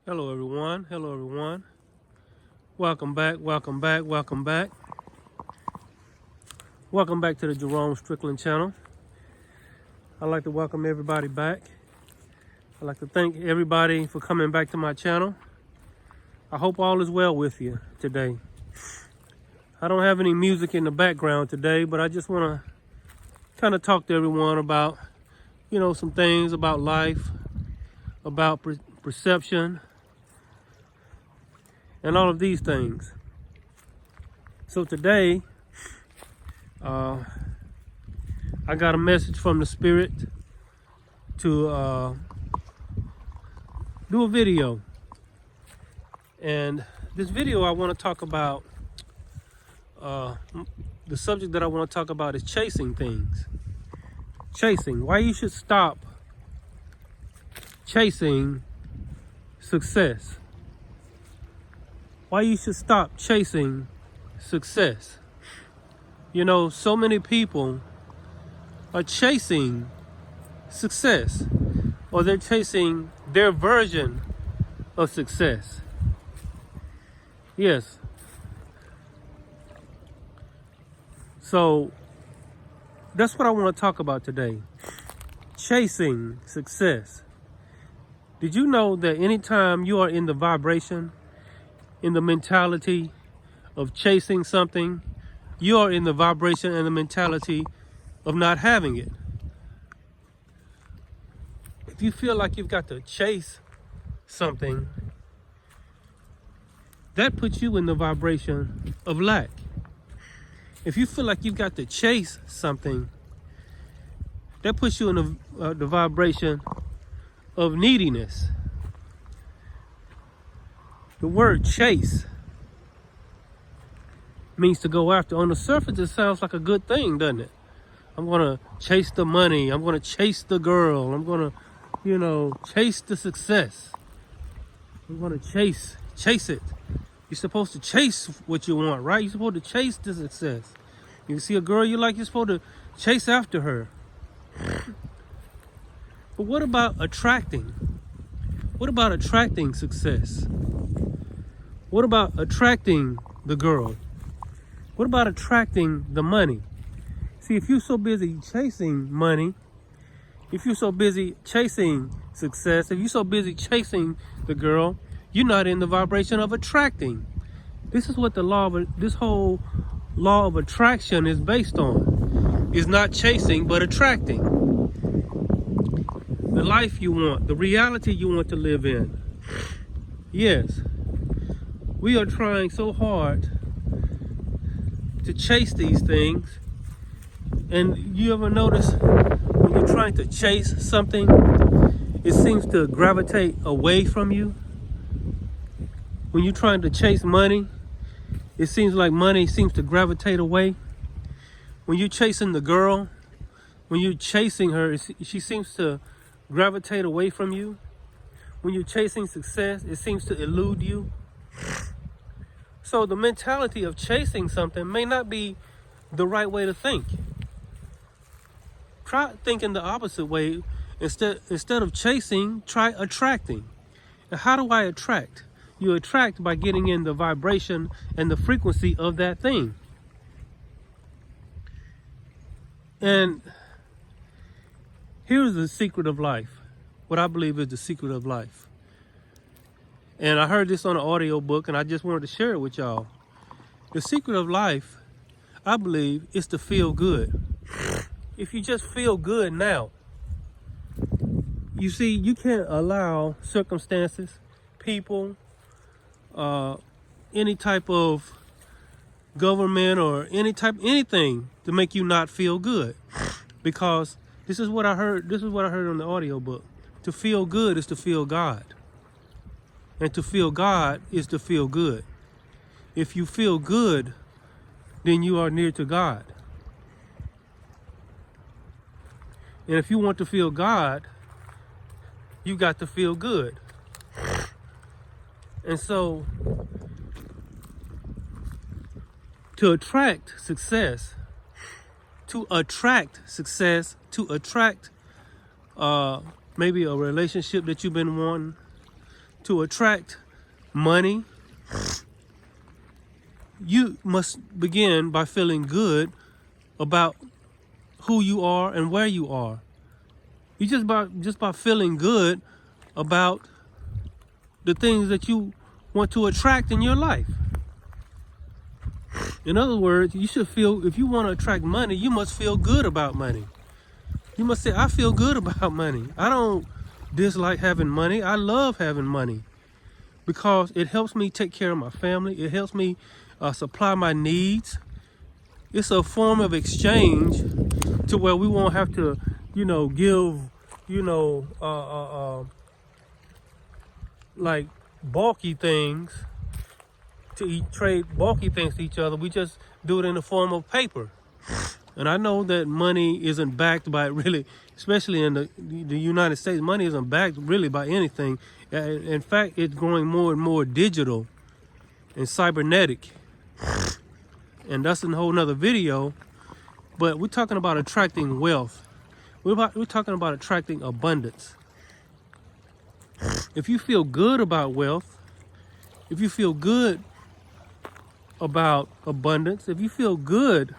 Hello everyone. Hello everyone. Welcome back. Welcome back. Welcome back. Welcome back to the Jerome Strickland channel. I'd like to welcome everybody back. I'd like to thank everybody for coming back to my channel. I hope all is well with you today. I don't have any music in the background today, but I just want to kind of talk to everyone about, some things about life, about perception, and all of these things. So today, I got a message from the Spirit to do a video. And this video I want to talk about, the subject that I want to talk about is chasing things. Chasing. Why you should stop chasing success. Why you should stop chasing success. So many people are chasing success, or they're chasing their version of success. Yes. So that's what I want to talk about today. Chasing success. Did you know that anytime you are in the vibration, in the mentality of chasing something, you are in the vibration and the mentality of not having it? If you feel like you've got to chase something, that puts you in the vibration of lack. If you feel like you've got to chase something, that puts you in the vibration of neediness. The word chase means to go after. On the surface, it sounds like a good thing, doesn't it? I'm going to chase the money. I'm going to chase the girl. I'm going to, chase the success. I'm going to chase it. You're supposed to chase what you want, right? You're supposed to chase the success. You see a girl you like, you're supposed to chase after her. But what about attracting? What about attracting success? What about attracting the girl? What about attracting the money? See, if you're so busy chasing money, if you're so busy chasing success, if you're so busy chasing the girl, you're not in the vibration of attracting. This is what this whole law of attraction is based on. Is not chasing, but attracting. The life you want, the reality you want to live in. Yes, we are trying so hard to chase these things. And you ever notice when you're trying to chase something, it seems to gravitate away from you? When you're trying to chase money, it seems like money seems to gravitate away. When you're chasing the girl, when you're chasing her, she seems to gravitate away from you. When you're chasing success, it seems to elude you. So the mentality of chasing something may not be the right way to think. Try thinking the opposite way. Instead of chasing, try attracting. And how do I attract? You attract by getting in the vibration and the frequency of that thing. And here's the secret of life. What I believe is the secret of life. And I heard this on an audio book, and I just wanted to share it with y'all. The secret of life, I believe, is to feel good. If you just feel good now, you see, you can't allow circumstances, people, any type of government or anything to make you not feel good. Because this is what I heard on the audio book. To feel good is to feel God. And to feel God is to feel good. If you feel good, then you are near to God. And if you want to feel God, you got to feel good. And so, to attract success, to attract maybe a relationship that you've been wanting, to attract money, you must begin by feeling good about who you are and where you are. You just by feeling good about the things that you want to attract in your life. In other words, you should feel, if you want to attract money, you must feel good about money. You must say, I feel good about money. I don't dislike having money. I love having money because it helps me take care of my family. It helps me supply my needs. It's a form of exchange to where we won't have to, give, like bulky things trade bulky things to each other. We just do it in the form of paper. And I know that money isn't backed by really, especially in the United States, money isn't backed really by anything. In fact, it's growing more and more digital and cybernetic. And that's a whole nother video. But we're talking about attracting wealth. We're talking about attracting abundance. If you feel good about wealth, if you feel good about abundance, if you feel good,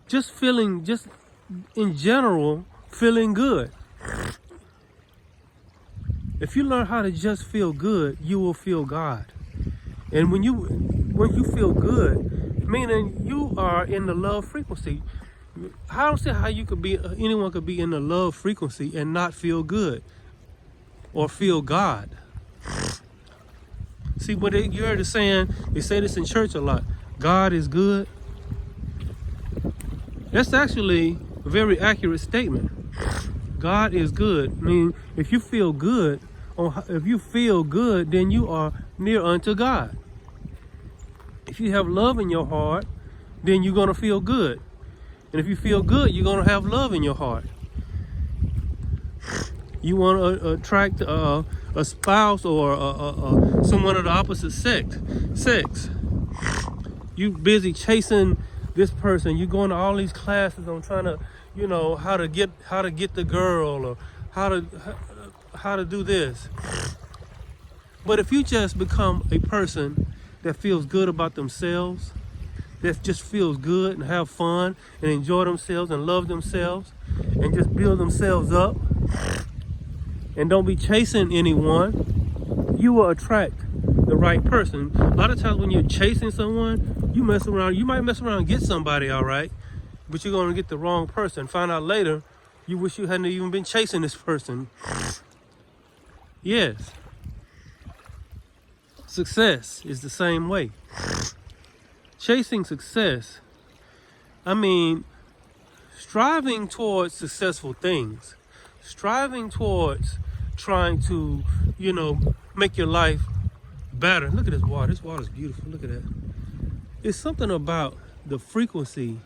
just in general, feeling good. If you learn how to just feel good, you will feel God. And when you feel good, meaning you are in the love frequency. I don't see how anyone could be in the love frequency and not feel good or feel God. See, what you heard it saying, they say this in church a lot, God is good. That's actually a very accurate statement. God is good. I mean, if you feel good, then you are near unto God. If you have love in your heart, then you're going to feel good. And if you feel good, you're going to have love in your heart. You want to attract a spouse or someone of the opposite sex. You busy chasing this person. You going to all these classes on trying to, how to get the girl, or how to do this. But if you just become a person that feels good about themselves, that just feels good and have fun and enjoy themselves and love themselves and just build themselves up and don't be chasing anyone, you will attract the right person. A lot of times when you're chasing someone, you might mess around and get somebody, all right, but you're going to get the wrong person. Find out later, you wish you hadn't even been chasing this person. Yes. Success is the same way. Chasing success, I mean, striving towards successful things, striving towards trying to, make your life better. Look at this water. This water is beautiful. Look at that. It's something about the frequency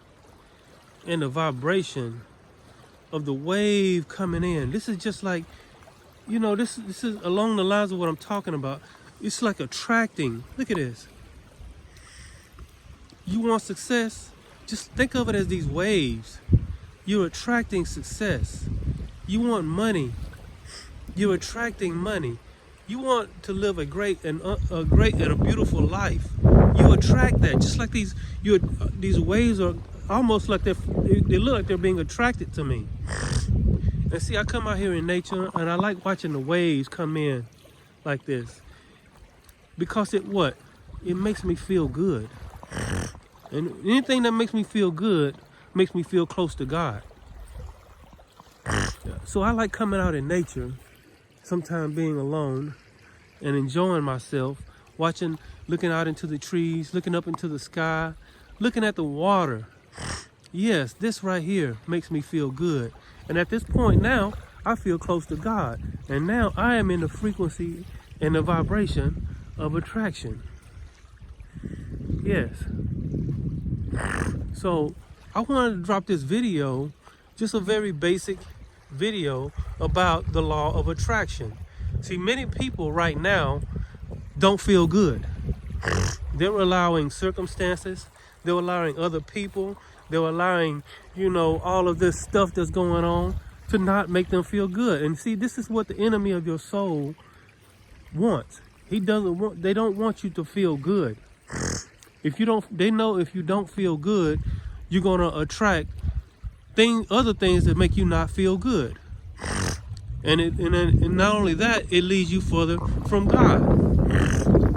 and the vibration of the wave coming in. This is just like, this is along the lines of what I'm talking about. It's like attracting. Look at this. You want success? Just think of it as these waves. You're attracting success. You want money. You're attracting money. You want to live a great and a beautiful life. You attract that. Just like these waves are almost like they look like they're being attracted to me. And see, I come out here in nature and I like watching the waves come in like this, because it makes me feel good. And anything that makes me feel good makes me feel close to God. So I like coming out in nature, sometimes being alone and enjoying myself, looking out into the trees, looking up into the sky, looking at the water. Yes, this right here makes me feel good. And at this point now, I feel close to God. And now I am in the frequency and the vibration of attraction. Yes. So I wanted to drop this video, just a very basic video about the law of attraction. See, many people right now don't feel good. They're allowing circumstances, they're allowing other people, they're allowing, all of this stuff that's going on to not make them feel good. And see, this is what the enemy of your soul wants. He doesn't want. They don't want you to feel good. If you don't, they know if you don't feel good, you're gonna attract other things that make you not feel good. And not only that, it leads you further from God,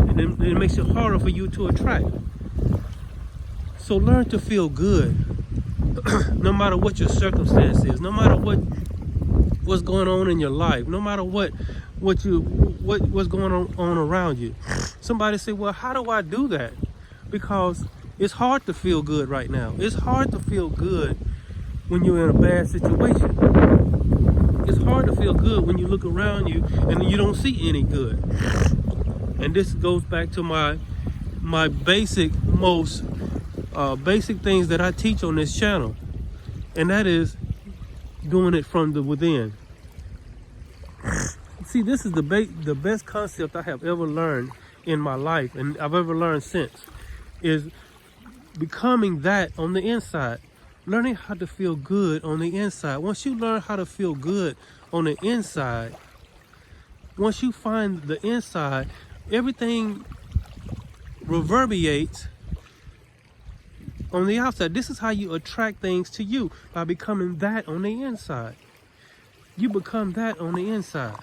and it makes it harder for you to attract. So learn to feel good, no matter what your circumstance is, no matter what's going on in your life, no matter what's going on around you. Somebody say, well, how do I do that? Because it's hard to feel good right now. It's hard to feel good when you're in a bad situation. It's hard to feel good when you look around you and you don't see any good. And this goes back to my most basic things that I teach on this channel, and that is doing it from the within. See, this is the best concept I have ever learned in my life, and I've ever learned since, is becoming that on the inside. Learning how to feel good on the inside. Once you learn how to feel good on the inside, once you find the inside, everything reverberates on the outside. This is how you attract things to you, by becoming that on the inside. You become that on the inside.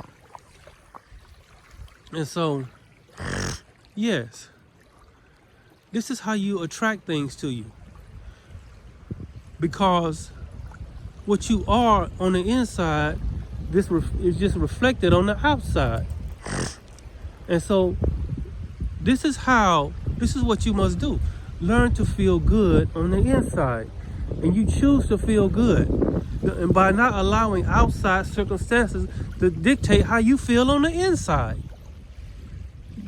And so, yes, this is how you attract things to you. Because what you are on the inside, this is just reflected on the outside. And so this is what you must do. Learn to feel good on the inside. And you choose to feel good. And by not allowing outside circumstances to dictate how you feel on the inside.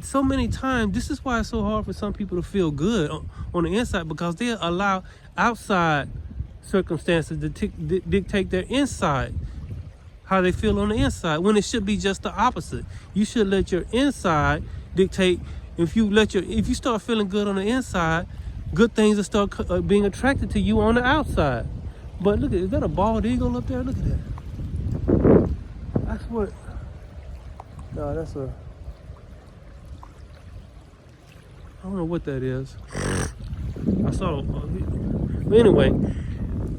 So many times, this is why it's so hard for some people to feel good on the inside, because they allow outside circumstances to dictate their inside, how they feel on the inside, when it should be just the opposite. You should let your inside dictate. If you start feeling good on the inside, good things will start being attracted to you on the outside. But look, is that a bald eagle up there? Look at that. That's what. No, that's a. I don't know what that is. I saw. But anyway,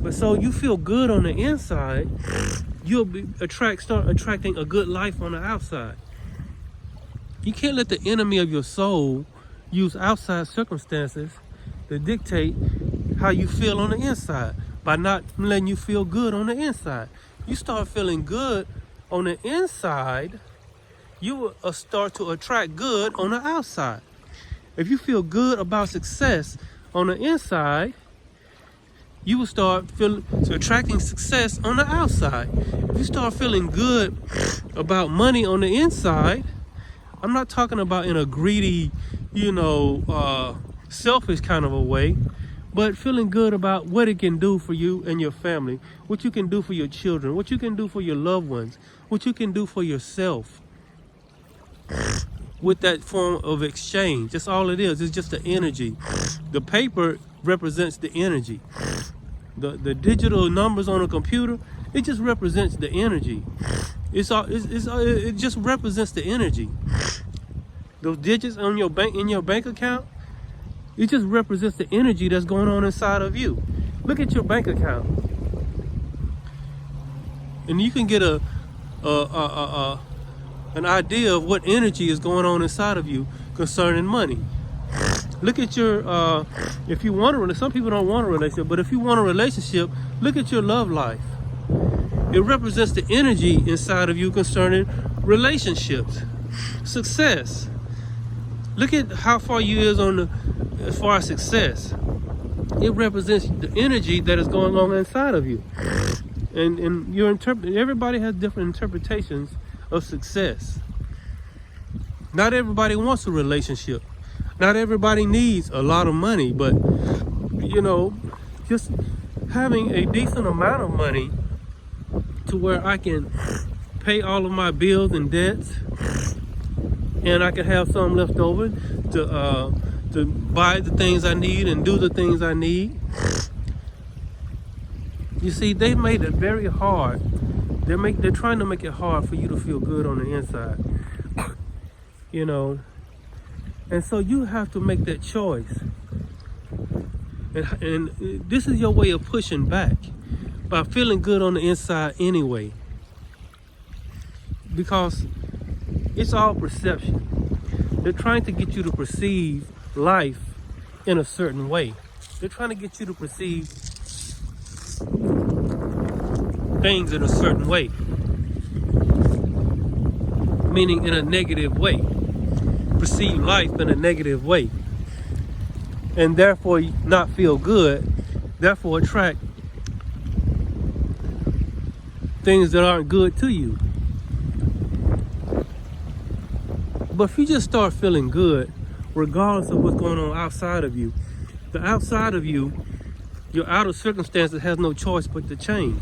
but so you feel good on the inside, you'll start attracting a good life on the outside. You can't let the enemy of your soul use outside circumstances to dictate how you feel on the inside, by not letting you feel good on the inside. You start feeling good on the inside, you will start to attract good on the outside. If you feel good about success on the inside, you will start attracting success on the outside. If you start feeling good about money on the inside, I'm not talking about in a greedy, selfish kind of a way, but feeling good about what it can do for you and your family, what you can do for your children, what you can do for your loved ones, what you can do for yourself. With that form of exchange, that's all it is. It's just the energy. The paper represents the energy. The digital numbers on a computer, it just represents the energy. It just represents the energy. Those digits on your bank account, it just represents the energy that's going on inside of you. Look at your bank account, and you can get an idea of what energy is going on inside of you concerning money. Look at your, if you want some people don't want a relationship, but if you want a relationship, look at your love life. It represents the energy inside of you concerning relationships, success. Look at how far you is as far as success. It represents the energy that is going on inside of you. And everybody has different interpretations of success. Not everybody wants a relationship. Not everybody needs a lot of money, but just having a decent amount of money to where I can pay all of my bills and debts, and I can have some left over to buy the things I need and do the things I need. You see, they made it very hard. They're trying to make it hard for you to feel good on the inside. you know. And so you have to make that choice. And this is your way of pushing back by feeling good on the inside anyway. Because it's all perception. They're trying to get you to perceive life in a certain way. They're trying to get you to perceive things in a certain way. Meaning in a negative way. Perceive life in a negative way. And therefore not feel good. Therefore attract things that aren't good to you. But if you just start feeling good, regardless of what's going on outside of you, the outside of you, your outer circumstances has no choice but to change.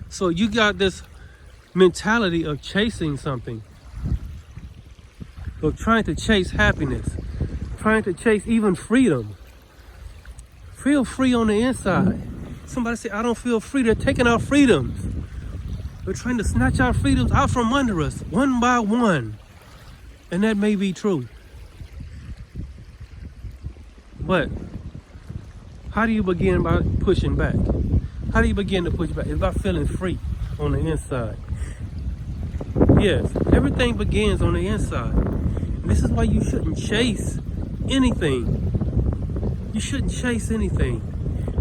So you got this mentality of chasing something, of trying to chase happiness, trying to chase even freedom. Feel free on the inside. Somebody say, I don't feel free. They're taking our freedoms. They're trying to snatch our freedoms out from under us, one by one. And that may be true. But how do you begin by pushing back? How do you begin to push back? It's by feeling free on the inside. Yes, everything begins on the inside. And this is why you shouldn't chase anything. You shouldn't chase anything.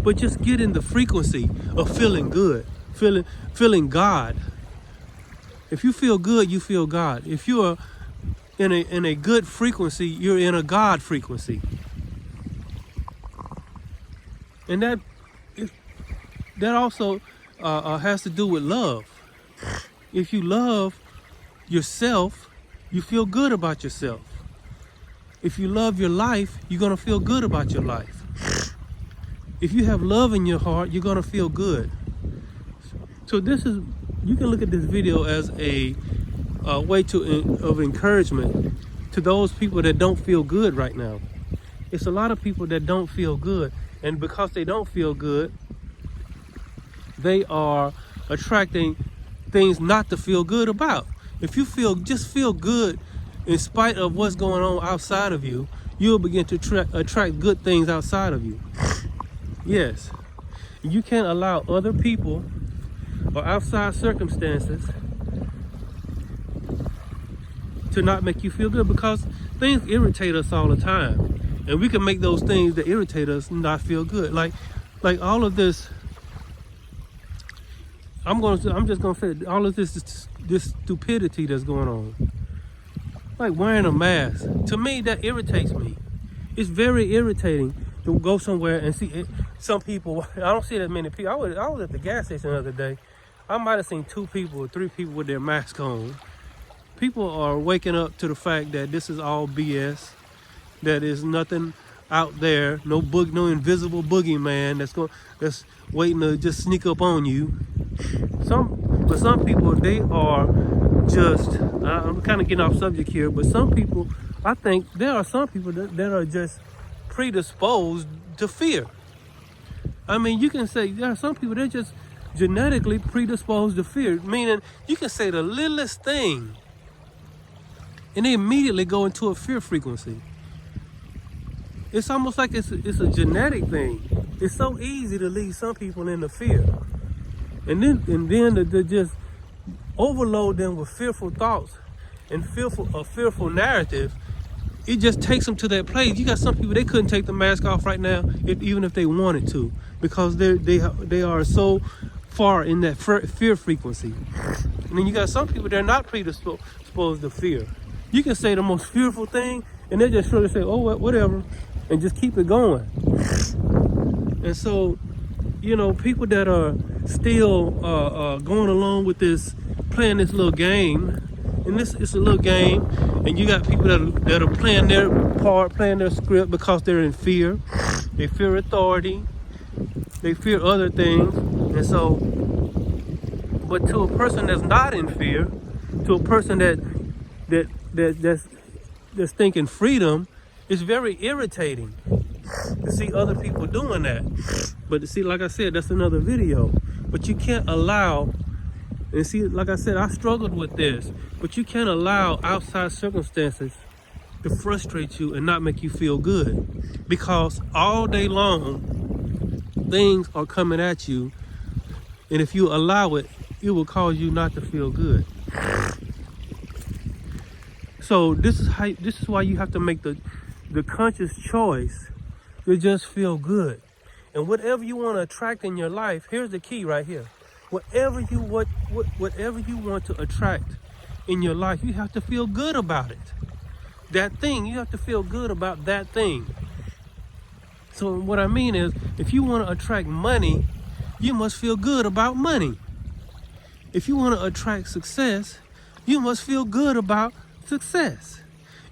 But just get in the frequency of feeling good. Feeling God. If you feel good, you feel God. If you are in a good frequency, you're in a God frequency. And that also has to do with love. If you love yourself, you feel good about yourself. If you love your life, you're going to feel good about your life. If you have love in your heart, you're going to feel good. So you can look at this video as a way of encouragement to those people that don't feel good right now. It's a lot of people that don't feel good. And because they don't feel good, they are attracting things not to feel good about. If you just feel good in spite of what's going on outside of you, you'll begin to attract good things outside of you. Yes. You can't allow other people or outside circumstances to not make you feel good, because things irritate us all the time. And we can make those things that irritate us not feel good. Like all of this, I'm just gonna say all of this stupidity that's going on. Like wearing a mask. To me, that irritates me. It's very irritating to go somewhere and see it. Some people, I don't see that many people. I was at the gas station the other day. I might have seen 2 people or 3 people with their masks on. People are waking up to the fact that this is all BS. That is nothing out there, no invisible boogeyman that's waiting to just sneak up on you. But some people, they are just, I'm kind of getting off subject here, but some people, I think there are some people that are just predisposed to fear. I mean, you can say there are some people that are just genetically predisposed to fear, meaning you can say the littlest thing and they immediately go into a fear frequency. It's almost like it's a genetic thing. It's so easy to lead some people into fear. And then to just overload them with fearful thoughts and a fearful narrative, it just takes them to that place. You got some people, they couldn't take the mask off right now, even if they wanted to, because they are so far in that fear frequency. And then you got some people, they're not predisposed to fear. You can say the most fearful thing, and they're just sure to say, oh, whatever, and just keep it going. And so, people that are still going along with this, playing this little game, and it's a little game, and you got people that are playing their part, playing their script because they're in fear. They fear authority. They fear other things. And so, but to a person that's not in fear, to a person that's thinking freedom, it's very irritating to see other people doing that. But to see, like I said, that's another video. But you can't allow And see, like I said, I struggled with this, but you can't allow outside circumstances to frustrate you and not make you feel good, because all day long things are coming at you, and if you allow it, it will cause you not to feel good. So this is why you have to make the conscious choice to just feel good. And whatever you want to attract in your life, here's the key right here. Whatever you want to attract in your life, you have to feel good about it. That thing, you have to feel good about that thing. So what I mean is, if you want to attract money, you must feel good about money. If you want to attract success, you must feel good about success.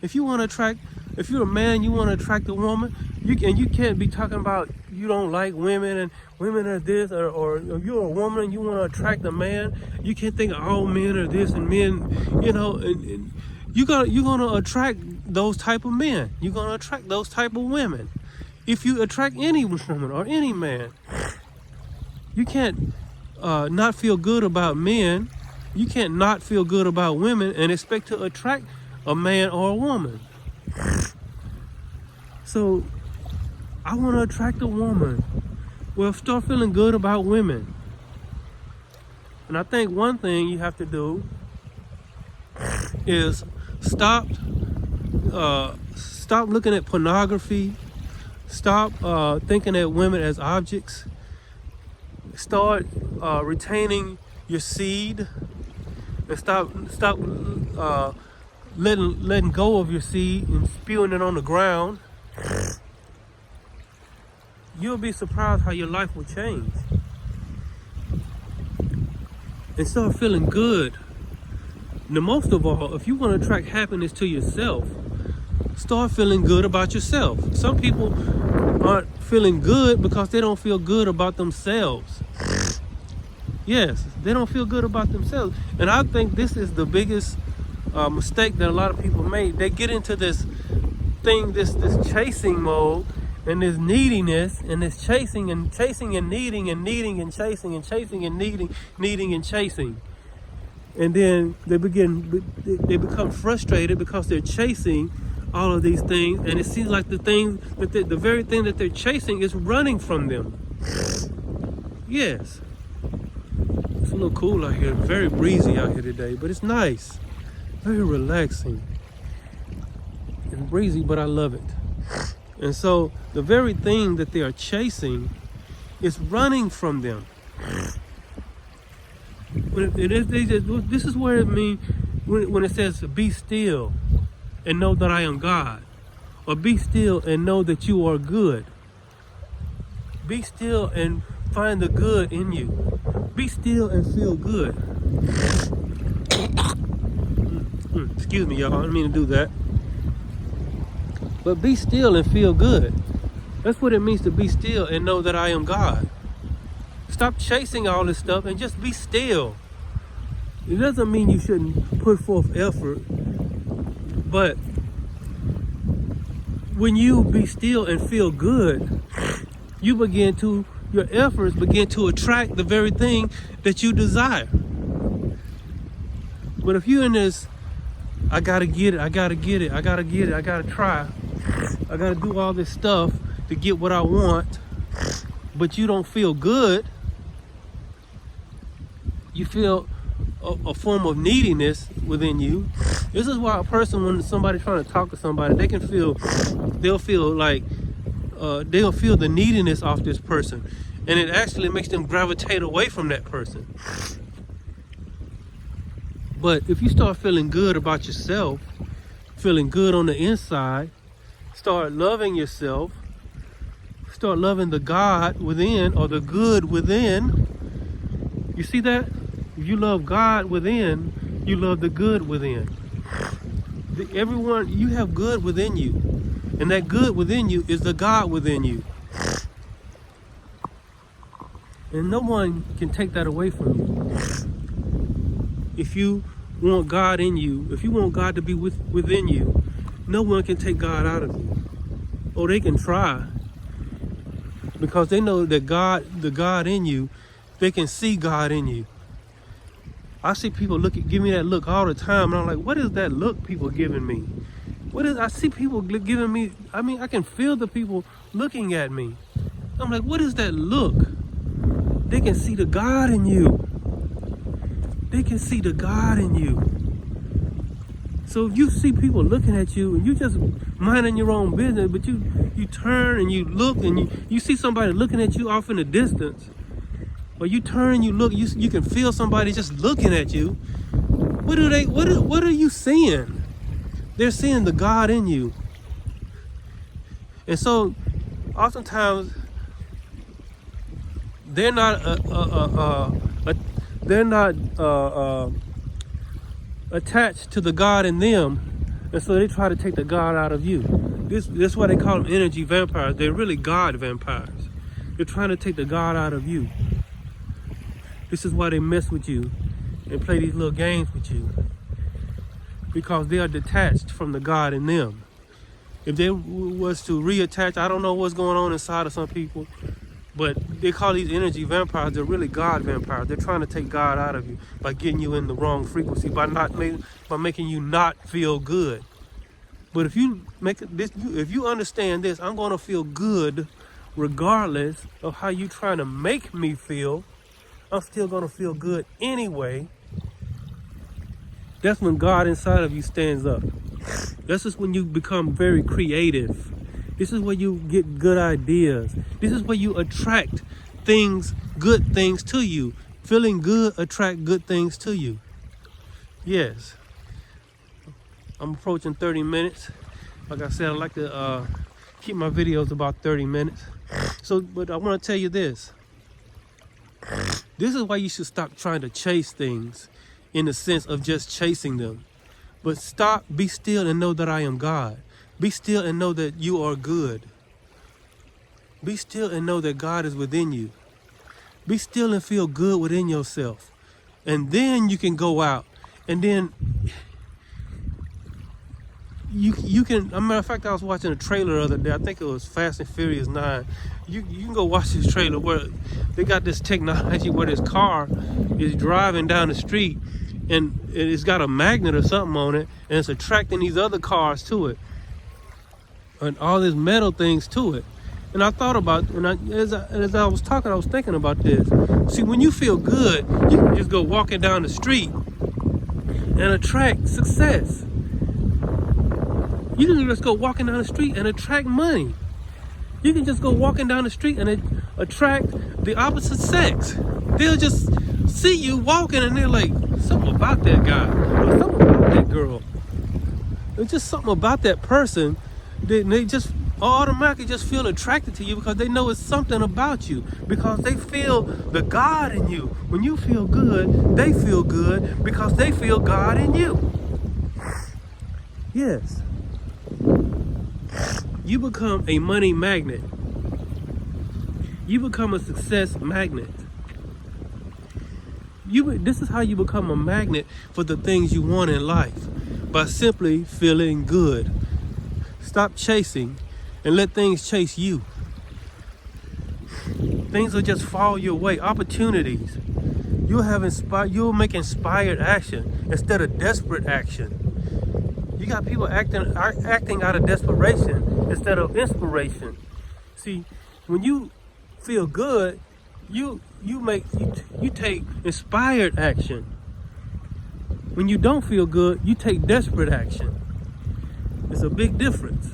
If you're a man, you want to attract a woman, you can't be talking about you don't like women and women are this, or you're a woman and you want to attract a man. You can't think all men are this and men, and you're gonna attract those type of men. You're gonna attract those type of women. If you attract any woman or any man, you can't not feel good about men. You can't not feel good about women and expect to attract a man or a woman. So I want to attract a woman. Well, start feeling good about women. And I think one thing you have to do is stop looking at pornography. Stop thinking at women as objects. Start retaining your seed, and stop letting go of your seed and spewing it on the ground. You'll be surprised how your life will change. And start feeling good. Now, most of all, if you want to attract happiness to yourself, start feeling good about yourself. Some people aren't feeling good because they don't feel good about themselves. Yes, they don't feel good about themselves. And I think this is the biggest mistake that a lot of people make. They get into this thing, this chasing mode, and this neediness, and this chasing and needing and chasing and chasing and needing and chasing. And then they become frustrated because they're chasing all of these things, and it seems like the very thing that they're chasing is running from them. Yes. It's a little cool out here, very breezy out here today, but it's nice, very relaxing. It's breezy, but I love it. And so the very thing that they are chasing is running from them. This is where it means when it says be still and know that I am God, or be still and know that you are good. Be still and find the good in you. Be still and feel good. Excuse me, y'all. I didn't mean to do that. But be still and feel good. That's what it means to be still and know that I am God. Stop chasing all this stuff and just be still. It doesn't mean you shouldn't put forth effort, but when you be still and feel good, your efforts begin to attract the very thing that you desire. But if you're in this, I gotta get it, I gotta try, I gotta do all this stuff to get what I want, but you don't feel good, you feel a form of neediness within you. This is why a person, when somebody's trying to talk to somebody, they'll feel the neediness off this person, and it actually makes them gravitate away from that person. But if you start feeling good about yourself, feeling good on the inside, start loving yourself, start loving the God within, or the good within. You see that? If you love God within, you love the good within. You have good within you, and that good within you is the God within you. And no one can take that away from you. If you want God in you, if you want God to be within you, no one can take God out of you. Or they can try, because they know that the God in you, they can see God in you. I see people give me that look all the time, and I'm like, what is that look people giving me? I see people giving me, I mean, I can feel the people looking at me. I'm like, what is that look? They can see the God in you. They can see the God in you. So if you see people looking at you and you just minding your own business, but you turn and you look and you see somebody looking at you off in the distance, or you turn and you look, you can feel somebody just looking at you. What are you seeing? They're seeing the God in you. And so oftentimes they're not attached to the God in them, and so they try to take the God out of you. This is why they call them energy vampires. They're really God vampires. They're trying to take the God out of you. This is why they mess with you and play these little games with you, because they are detached from the God in them. If they was to reattach, I don't know what's going on inside of some people, but they call these energy vampires. They're really God vampires. They're trying to take God out of you by getting you in the wrong frequency, by making you not feel good. But if you understand this, I'm going to feel good regardless of how you trying to make me feel. I'm still going to feel good anyway. That's when God inside of you stands up. This is when you become very creative. This is where you get good ideas. This is where you attract good things to you. Feeling good attract good things to you. Yes. I'm approaching 30 minutes. Like I said, I like to keep my videos about 30 minutes. But I want to tell you this. This is why you should stop trying to chase things in the sense of just chasing them. But stop, be still, and know that I am God. Be still and know that you are good. Be still and know that God is within you. Be still and feel good within yourself. And then you can go out. And then you can, as a matter of fact, I was watching a trailer the other day. I think it was Fast and Furious 9. You can go watch this trailer where they got this technology where this car is driving down the street and it's got a magnet or something on it, and it's attracting these other cars to it. And all these metal things to it. And I thought about, as I was talking, I was thinking about this. See, when you feel good, you can just go walking down the street and attract success. You can just go walking down the street and attract money. You can just go walking down the street and attract the opposite sex. They'll just see you walking and they're like, something about that guy, or something about that girl. There's just something about that person. They just automatically just feel attracted to you because they know it's something about you, because they feel the God in you. When you feel good, they feel good because they feel God in you. Yes. You become a money magnet. You become a success magnet. This is how you become a magnet for the things you want in life, by simply feeling good. Stop chasing and let things chase you. Things will just fall your way. Opportunities. You'll make inspired action instead of desperate action. You got people acting out of desperation instead of inspiration. See, when you feel good, you take inspired action. When you don't feel good, you take desperate action. It's a big difference.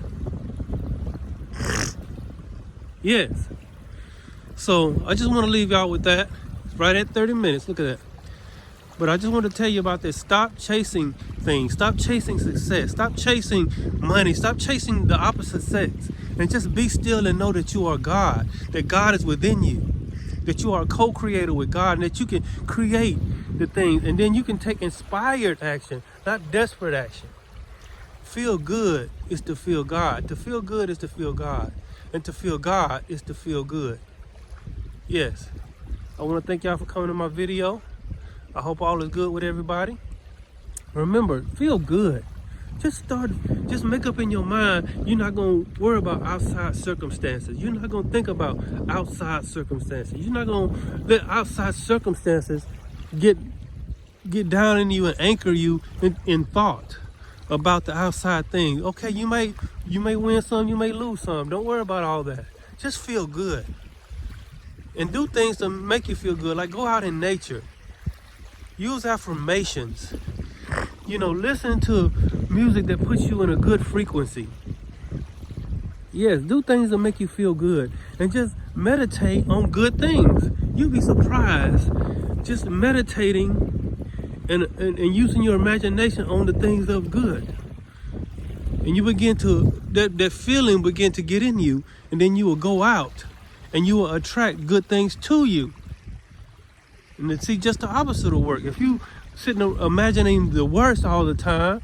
Yes. So I just want to leave y'all with that. It's right at 30 minutes. Look at that. But I just want to tell you about this. Stop chasing things. Stop chasing success. Stop chasing money. Stop chasing the opposite sex. And just be still and know that you are God. That God is within you. That you are a co-creator with God. And that you can create the things. And then you can take inspired action, not desperate action. Feel good is to feel God. To feel good is to feel God. And to feel God is to feel good. Yes. I want to thank y'all for coming to my video. I hope all is good with everybody. Remember, feel good. Just make up in your mind, you're not going to worry about outside circumstances. You're not going to think about outside circumstances. You're not going to let outside circumstances get get down in you and anchor you in thought about the outside things. Okay, you may win some, you may lose some. Don't worry about all that. Just feel good. And do things to make you feel good. Like go out in nature. Use affirmations. You know, listen to music that puts you in a good frequency. Yes, do things that make you feel good. And just meditate on good things. You'll be surprised. Just meditating and using your imagination on the things of good. And you begin to, that feeling begin to get in you. And then you will go out and you will attract good things to you. And then see, just the opposite will work. If you sitting imagining the worst all the time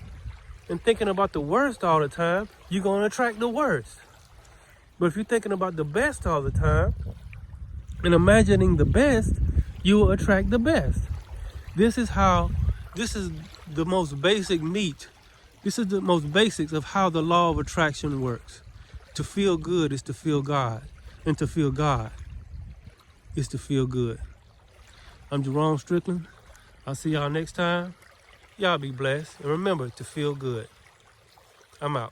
and thinking about the worst all the time, you're going to attract the worst. But if you're thinking about the best all the time and imagining the best, you will attract the best. This is the most basic meat. This is the most basics of how the law of attraction works. To feel good is to feel God. And to feel God is to feel good. I'm Jerome Strickland. I'll see y'all next time. Y'all be blessed. And remember to feel good. I'm out.